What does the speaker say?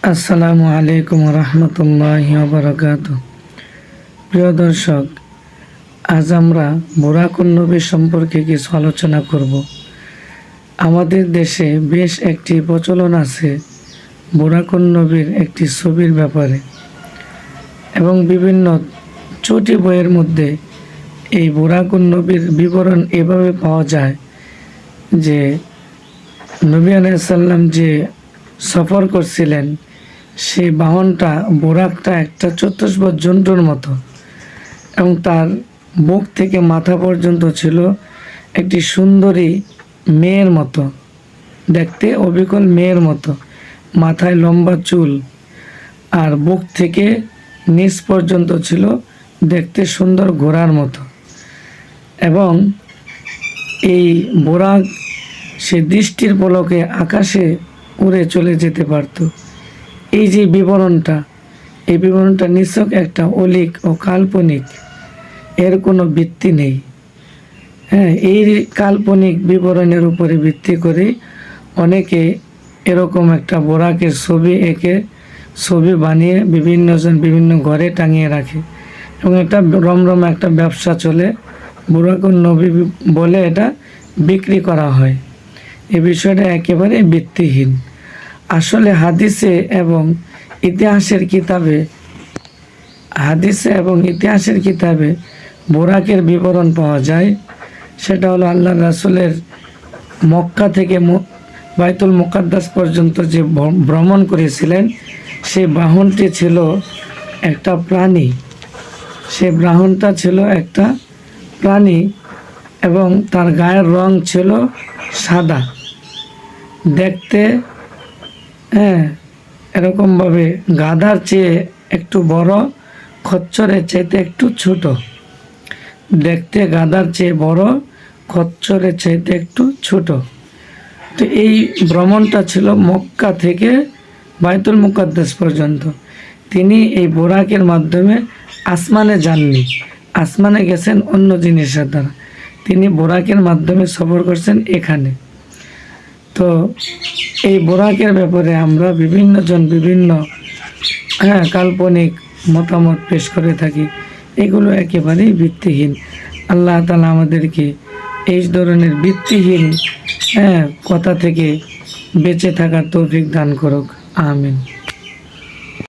আসসালামু আলাইকুম রহমতুল্লাহি ওয়া বারাকাতুহু। প্রিয় দর্শক, আজ আমরা বুরাকুন নবী সম্পর্কে কিছু আলোচনা করব। আমাদের দেশে বেশ একটি প্রচলন আছে বুরাকুন নবীর একটি ছবির ব্যাপারে, এবং বিভিন্ন চটি বইয়ের মধ্যে এই বুরাকুন নবীর বিবরণ এভাবে পাওয়া যায় যে নবী আলাইহিস সালাম যে সফর করছিলেন, সেই বাহনটা বোরাকটা একটা চতুষ্পদ জন্তুর মতো, এবং তার বুক থেকে মাথা পর্যন্ত ছিল একটি সুন্দরী মেয়ের মতো, দেখতে অবিকল মেয়ের মতো, মাথায় লম্বা চুল, আর বুক থেকে নিচ পর্যন্ত ছিল দেখতে সুন্দর ঘোড়ার মতো। এবং এই বোরাক সে দৃষ্টির পলকে আকাশে উড়ে চলে যেতে পারত। এই যে বিবরণটা, এই বিবরণটা নিছক একটা অলীক ও কাল্পনিক, এর কোনো ভিত্তি নেই। এই কাল্পনিক বিবরণের উপরে ভিত্তি করে অনেকে এরকম একটা বোরাকের ছবি বানিয়ে বিভিন্নজন বিভিন্ন ঘরে টাঙিয়ে রাখে, এবং এটা রমরমা একটা ব্যবসা চলে। বুরাকুন নবী বলে এটা বিক্রি করা হয়। এই বিষয়টা একেবারে ভিত্তিহীন। আসলে হাদিসে এবং ইতিহাসের কিতাবে বোরাকের বিবরণ পাওয়া যায়। সেটা হলো আল্লাহ রাসূলের মক্কা থেকে বাইতুল মুকাদ্দাস পর্যন্ত যে ভ্রমণ করেছিলেন, সেই বাহনটি ছিল একটা প্রাণী। সে বাহনটা ছিল একটা প্রাণী, এবং তার গায়ের রং ছিল সাদা, দেখতে এরকমভাবে গাধার চেয়ে একটু বড়, খচ্চরের চাইতে একটু ছোট। দেখতে গাধার চেয়ে বড়, খচ্চরের চাইতে একটু ছোট। তো এই ভ্রমণটা ছিল মক্কা থেকে বাইতুল মুকাদ্দাস পর্যন্ত। তিনি এই বোরাকের মাধ্যমে আসমানে যাননি, আসমানে গেছেন অন্য জিনিসের দ্বারা। তিনি বোরাকের মাধ্যমে সফর করছেন এখানে। তো এই বোরাকের ব্যাপারে আমরা বিভিন্ন কাল্পনিক মতামত পেশ করে থাকি। এগুলো একেবারেই ভিত্তিহীন। আল্লাহ তাআলা আমাদেরকে এই ধরনের ভিত্তিহীন কথা থেকে বেঁচে থাকার তৌফিক দান করুক। আমিন।